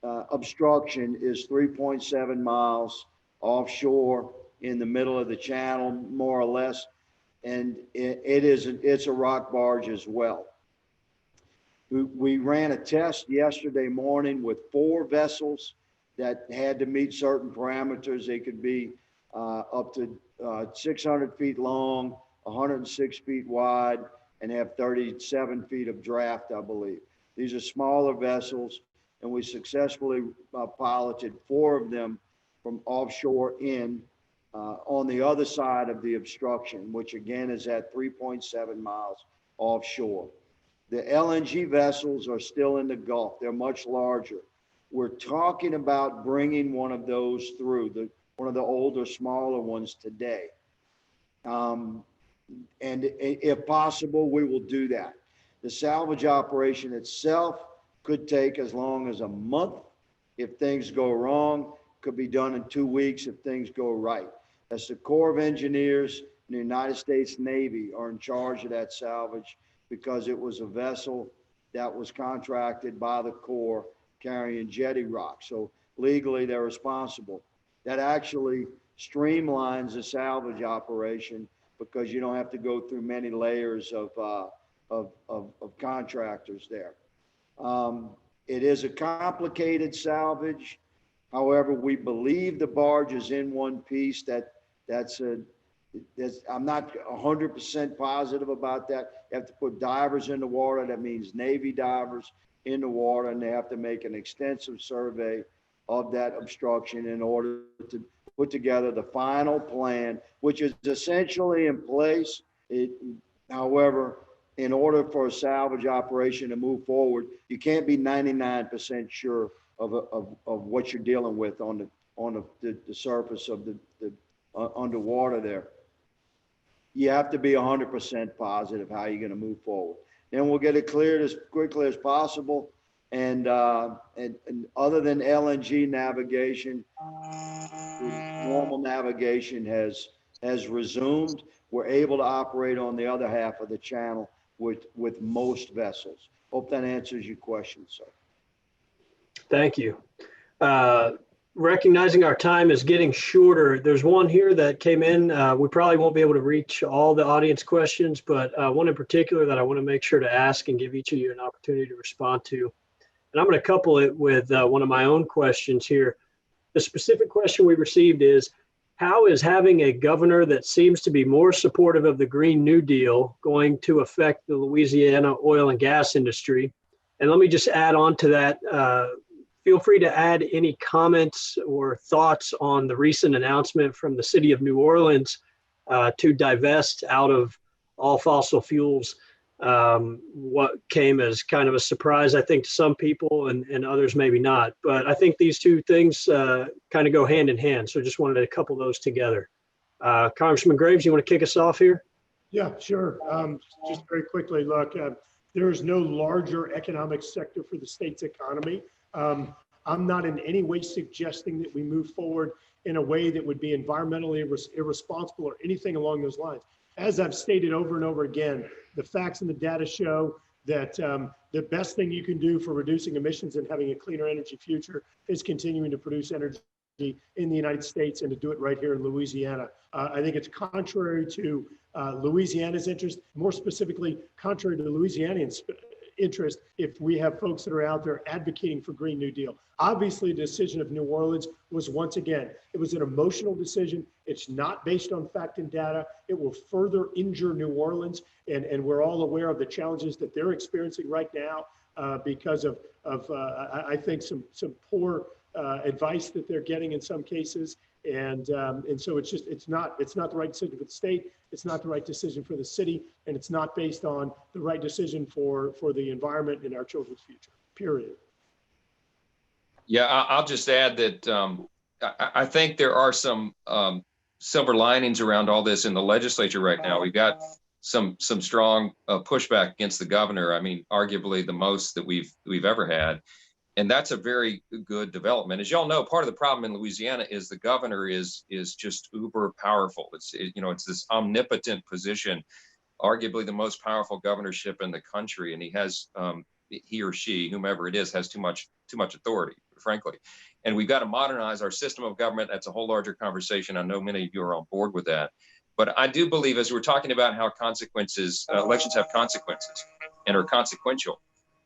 obstruction is 3.7 miles offshore in the middle of the channel, more or less. And it's a rock barge as well. We ran a test yesterday morning with 4 vessels that had to meet certain parameters. They could be up to 600 feet long, 106 feet wide, and have 37 feet of draft, I believe. These are smaller vessels, and we successfully piloted 4 of them from offshore in on the other side of the obstruction, which again is at 3.7 miles offshore. The LNG vessels are still in the Gulf. They're much larger. We're talking about bringing one of those through, one of the older, smaller ones today. And if possible, we will do that. The salvage operation itself could take as long as a month if things go wrong. Could be done in 2 weeks if things go right. That's the Corps of Engineers and the United States Navy are in charge of that salvage because it was a vessel that was contracted by the Corps carrying jetty rock. So legally they're responsible. That actually streamlines the salvage operation because you don't have to go through many layers of contractors there. It is a complicated salvage. However, we believe the barge is in one piece. I'm not 100% positive about that. You have to put divers in the water. That means Navy divers in the water, and they have to make an extensive survey of that obstruction in order to put together the final plan, which is essentially in place. However, in order for a salvage operation to move forward, you can't be 99% sure of what you're dealing with on the surface of the underwater there. You have to be 100% positive how you're going to move forward. Then we'll get it cleared as quickly as possible. And other than LNG navigation, normal navigation has resumed. We're able to operate on the other half of the channel with most vessels. Hope that answers your question, sir. Thank you. Recognizing our time is getting shorter, there's one here that came in. We probably won't be able to reach all the audience questions, but one in particular that I want to make sure to ask and give each of you an opportunity to respond to. And I'm going to couple it with one of my own questions here. The specific question we received is, how is having a governor that seems to be more supportive of the Green New Deal going to affect the Louisiana oil and gas industry? And let me just add on to that. Feel free to add any comments or thoughts on the recent announcement from the city of New Orleans to divest out of all fossil fuels. What came as kind of a surprise, I think, to some people and others maybe not. But I think these two things kind of go hand in hand. So just wanted to couple those together. Congressman Graves, you want to kick us off here? Yeah, sure. Just very quickly, look, there is no larger economic sector for the state's economy. I'm not in any way suggesting that we move forward in a way that would be environmentally irresponsible or anything along those lines. As I've stated over and over again, the facts and the data show that the best thing you can do for reducing emissions and having a cleaner energy future is continuing to produce energy in the United States and to do it right here in Louisiana. I think it's contrary to Louisiana's interest, more specifically contrary to the Louisianians' interest if we have folks that are out there advocating for Green New Deal. Obviously, the decision of New Orleans was, once again, it was an emotional decision. It's not based on fact and data. It will further injure New Orleans, and we're all aware of the challenges that they're experiencing right now because of I think some poor advice that they're getting in some cases, and so it's not the right decision for the state. It's not the right decision for the city, and it's not based on the right decision for the environment and our children's future. Period. Yeah, I'll just add that I think there are some silver linings around all this in the legislature right now. We've got some strong pushback against the governor. I mean, arguably the most that we've ever had. And that's a very good development. As y'all know, part of the problem in Louisiana is the governor is just uber powerful. It's this omnipotent position, arguably the most powerful governorship in the country, and he has he or she, whomever it is, has too much authority, frankly. And we've got to modernize our system of government. That's a whole larger conversation. I know many of you are on board with that. But I do believe, as we're talking about how elections have consequences and are consequential,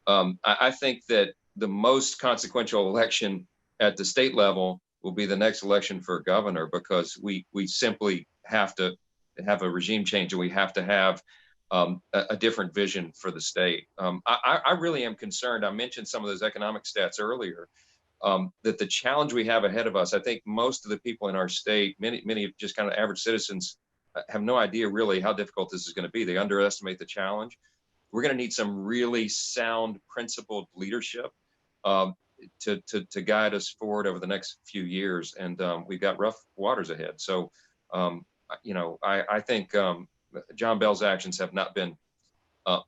I think that the most consequential election at the state level will be the next election for governor, because we simply have to have a regime change, and we have to have a different vision for the state. I really am concerned. I mentioned some of those economic stats earlier, that the challenge we have ahead of us, I think most of the people in our state, many just kind of average citizens, have no idea really how difficult this is going to be. They underestimate the challenge. We're going to need some really sound, principled leadership to guide us forward over the next few years. And we've got rough waters ahead. So, I think John Bell's actions have not been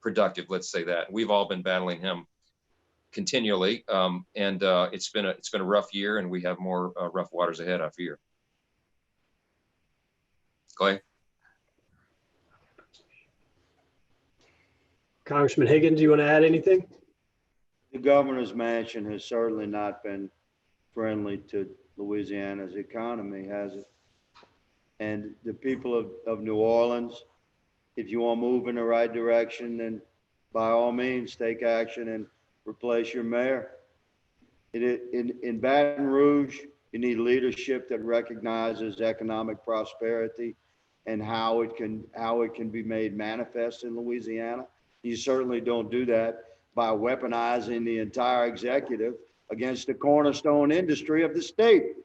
productive. Let's say that. We've all been battling him continually, and it's been a rough year, and we have more rough waters ahead, I fear. Clay? Congressman Higgins, do you want to add anything? The governor's mansion has certainly not been friendly to Louisiana's economy, has it? And the people of New Orleans, if you want to move in the right direction, then by all means, take action and replace your mayor. In Baton Rouge, you need leadership that recognizes economic prosperity and how it can be made manifest in Louisiana. You certainly don't do that by weaponizing the entire executive against the cornerstone industry of the state.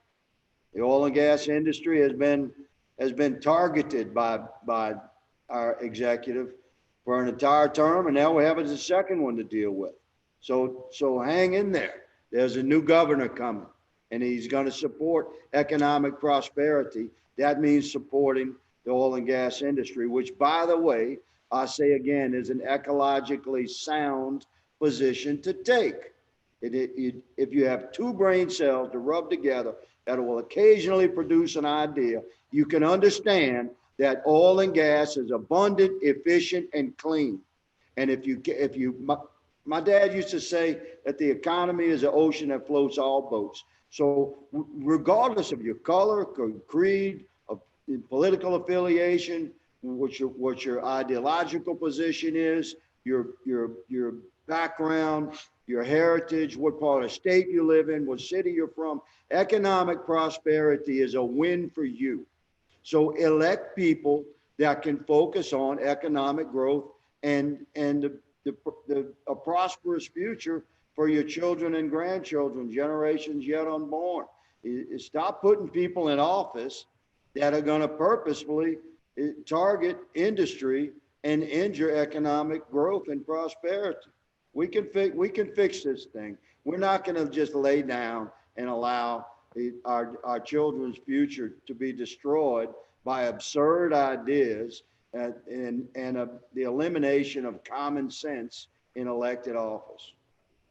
The oil and gas industry has been targeted by our executive for an entire term, and now we have a second one to deal with. So hang in there. There's a new governor coming, and he's going to support economic prosperity. That means supporting the oil and gas industry, which, by the way, I say again, is an ecologically sound position to take. If you have two brain cells to rub together that will occasionally produce an idea, you can understand that oil and gas is abundant, efficient, and clean. And my dad used to say that the economy is an ocean that floats all boats. So regardless of your color, creed, of political affiliation, what your ideological position is, your background, your heritage, what part of state you live in, what city you're from, economic prosperity is a win for you. So elect people that can focus on economic growth and a prosperous future for your children and grandchildren, generations yet unborn. Stop putting people in office that are going to purposefully target industry and injure economic growth and prosperity. We can fix this thing. We're not going to just lay down and allow our children's future to be destroyed by absurd ideas and the elimination of common sense in elected office.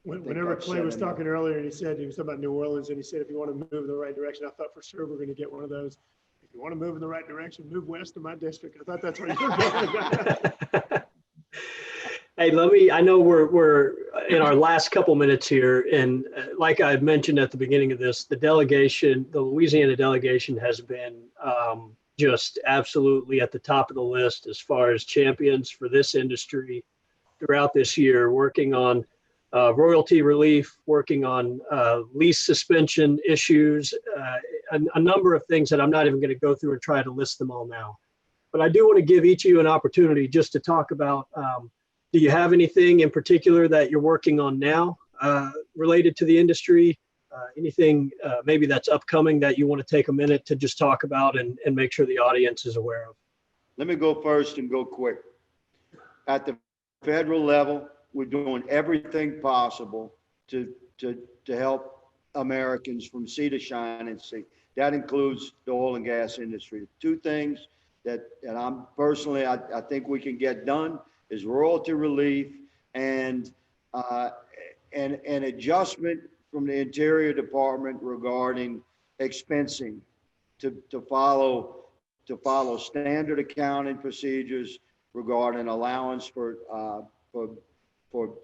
Whenever Clay was talking earlier, and he was talking about New Orleans, and he said, if you want to move in the right direction, I thought for sure we're going to get one of those. If you want to move in the right direction, move west of my district. I thought that's where you were going. Hey, I know we're in our last couple minutes here, and like I mentioned at the beginning of this, the Louisiana delegation has been just absolutely at the top of the list as far as champions for this industry throughout this year, working on royalty relief, working on lease suspension issues, a number of things that I'm not even going to go through and try to list them all now. But I do want to give each of you an opportunity just to talk about, do you have anything in particular that you're working on now related to the industry? Anything maybe that's upcoming that you want to take a minute to just talk about and make sure the audience is aware of? Let me go first and go quick. At the federal level, we're doing everything possible to help Americans from sea to shining sea. That includes the oil and gas industry. Two things that I'm personally, I think we can get done is royalty relief and an adjustment from the Interior Department regarding expensing to follow standard accounting procedures regarding allowance for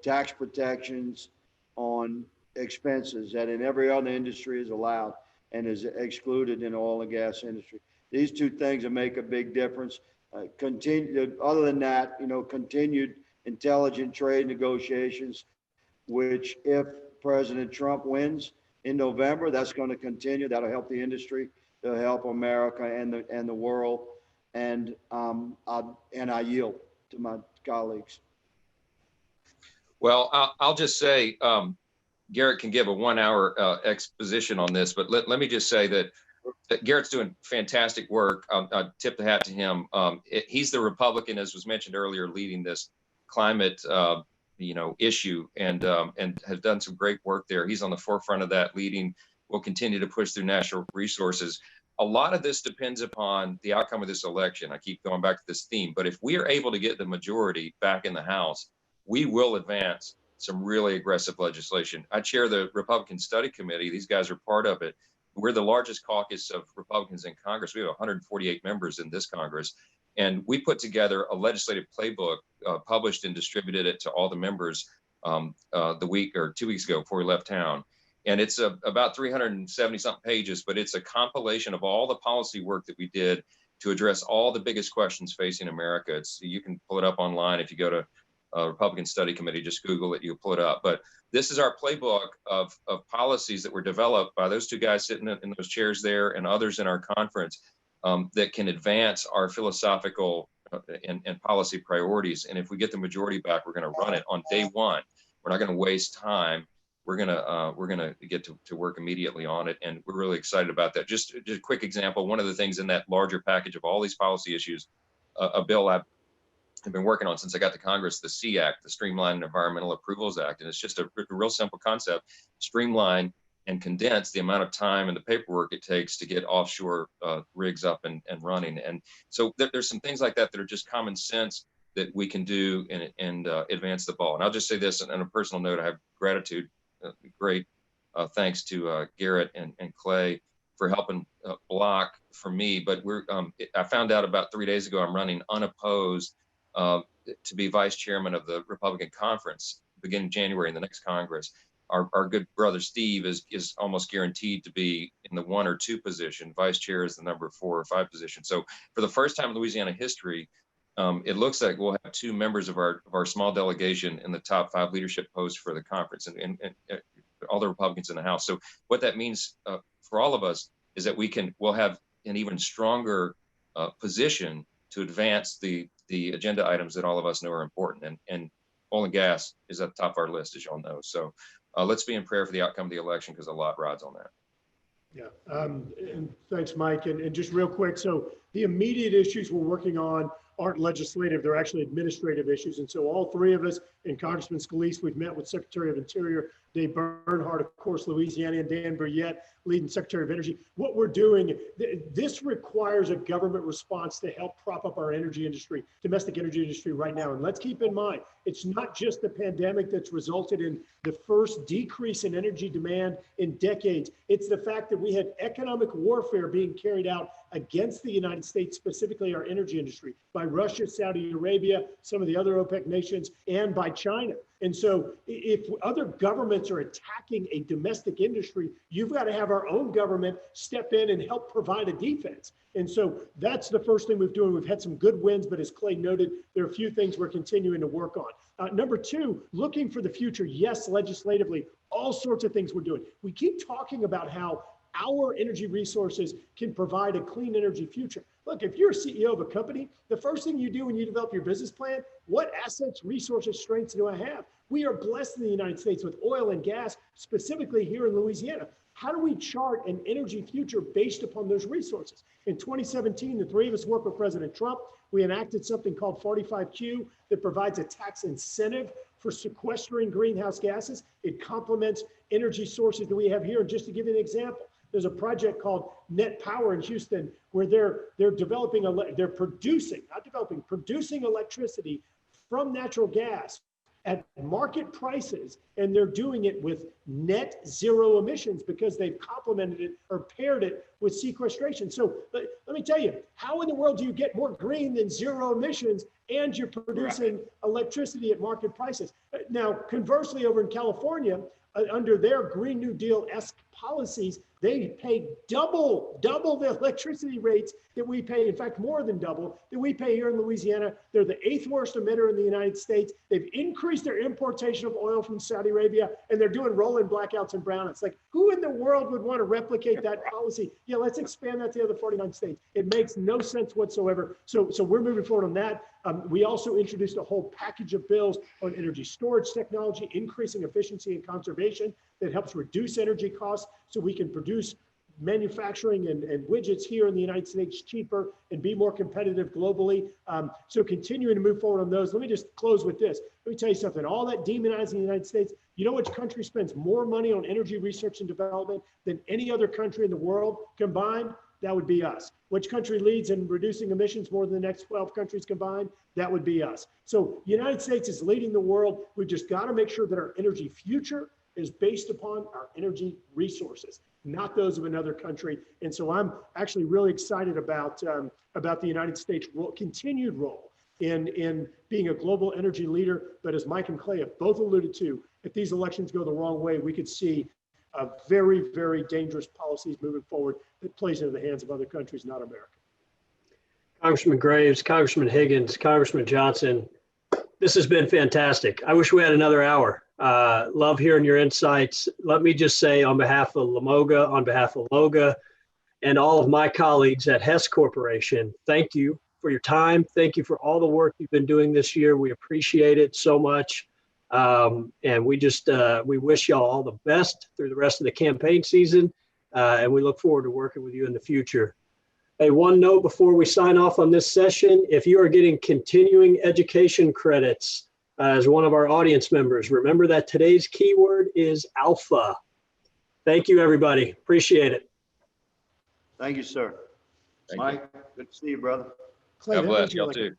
tax protections on expenses that in every other industry is allowed and is excluded in the oil and gas industry. These two things will make a big difference. Other than that, continued intelligent trade negotiations, which if President Trump wins in November, that's going to continue. That'll help the industry. It'll help America and the world. And I yield to my colleagues. Well, I'll just say, Garret can give a 1-hour exposition on this, but let me just say that Garrett's doing fantastic work. I tip the hat to him. He's the Republican, as was mentioned earlier, leading this climate issue and has done some great work there. He's on the forefront of that, leading. We'll continue to push through natural resources. A lot of this depends upon the outcome of this election. I keep going back to this theme, but if we are able to get the majority back in the House, we will advance some really aggressive legislation. I chair the Republican Study Committee. These guys are part of it. We're the largest caucus of Republicans in Congress. We have 148 members in this Congress. And we put together a legislative playbook, published and distributed it to all the members the week or 2 weeks ago before we left town. And it's about 370 something pages, but it's a compilation of all the policy work that we did to address all the biggest questions facing America. You can pull it up online if you go to Republican Study Committee, just Google it, you'll pull it up. But this is our playbook of policies that were developed by those two guys sitting in those chairs there and others in our conference that can advance our philosophical and policy priorities. And if we get the majority back, we're going to run it on day one. We're not going to waste time. We're gonna get to work immediately on it, and we're really excited about that. Just a quick example. One of the things in that larger package of all these policy issues, a bill have been working on since I got to Congress, the C Act, the Streamlined Environmental Approvals Act. And it's just a real simple concept: streamline and condense the amount of time and the paperwork it takes to get offshore rigs up and running. And so there's some things like that that are just common sense that we can do and advance the ball. And I'll just say this on a personal note: I have gratitude, great thanks to Garret and Clay for helping block for me. But I found out about 3 days ago I'm running unopposed to be vice chairman of the Republican conference beginning January in the next Congress. Our good brother Steve is almost guaranteed to be in the 1 or 2 position. Vice chair is the number 4 or 5 position. So for the first time in Louisiana history, it looks like we'll have 2 members of our small delegation in the top 5 leadership posts for the conference, and all the Republicans in the House. So what that means for all of us is that we'll have an even stronger position to advance the agenda items that all of us know are important. And oil and gas is at the top of our list, as y'all know. So let's be in prayer for the outcome of the election, because a lot rides on that. Yeah, and thanks, Mike. And just real quick, so the immediate issues we're working on aren't legislative, they're actually administrative issues. And so all 3 of us and Congressman Scalise, we've met with Secretary of Interior Dave Bernhardt, of course, Louisiana, and Dan Brouillette, leading Secretary of Energy. What we're doing, this requires a government response to help prop up our energy industry, domestic energy industry right now. And let's keep in mind, it's not just the pandemic that's resulted in the first decrease in energy demand in decades. It's the fact that we had economic warfare being carried out against the United States, specifically our energy industry, by Russia, Saudi Arabia, some of the other OPEC nations, and by China. And so if other governments are attacking a domestic industry, you've got to have our own government step in and help provide a defense. And so that's the first thing we're doing. We've had some good wins, but as Clay noted, there are a few things we're continuing to work on. Number 2, looking for the future. Yes, legislatively, all sorts of things we're doing. We keep talking about how our energy resources can provide a clean energy future. Look, if you're a CEO of a company, the first thing you do when you develop your business plan, what assets, resources, strengths do I have? We are blessed in the United States with oil and gas, specifically here in Louisiana. How do we chart an energy future based upon those resources? In 2017, the 3 of us worked with President Trump. We enacted something called 45Q that provides a tax incentive for sequestering greenhouse gases. It complements energy sources that we have here. And just to give you an example, there's a project called Net Power in Houston where they're producing electricity from natural gas at market prices, and they're doing it with net zero emissions because they've complemented it or paired it with sequestration. So let me tell you, how in the world do you get more green than zero emissions and you're producing electricity at market prices? Now, conversely, over in California, under their Green New Deal-esque policies, they pay double the electricity rates that we pay. In fact, more than double that we pay here in Louisiana. They're the 8th worst emitter in the United States. They've increased their importation of oil from Saudi Arabia, and they're doing rolling blackouts and brownouts. Like, who in the world would want to replicate that policy? Yeah, let's expand that to the other 49 states. It makes no sense whatsoever. So we're moving forward on that. We also introduced a whole package of bills on energy storage technology, increasing efficiency and conservation that helps reduce energy costs so we can produce manufacturing and widgets here in the United States cheaper and be more competitive globally. So continuing to move forward on those. Let me just close with this. Let me tell you something. All that demonizing the United States, you know which country spends more money on energy research and development than any other country in the world combined? That would be us. Which country leads in reducing emissions more than the next 12 countries combined? That would be us. So the United States is leading the world. We've just got to make sure that our energy future is based upon our energy resources, not those of another country. And so I'm actually really excited about the United States' continued role in being a global energy leader. But as Mike and Clay have both alluded to, if these elections go the wrong way, we could see very, very dangerous policies moving forward that plays into the hands of other countries, not America. Congressman Graves, Congressman Higgins, Congressman Johnson, this has been fantastic. I wish we had another hour. Love hearing your insights. Let me just say on behalf of LaMoga, on behalf of LOGA, and all of my colleagues at Hess Corporation, thank you for your time. Thank you for all the work you've been doing this year. We appreciate it so much. And we just, we wish y'all all the best through the rest of the campaign season. And we look forward to working with you in the future. Hey, one note before we sign off on this session, if you are getting continuing education credits as one of our audience members, remember that today's keyword is alpha. Thank you, everybody. Appreciate it. Thank you, sir. Thank you. Mike, good to see you, brother. Clay, God that bless means you're y'all like too.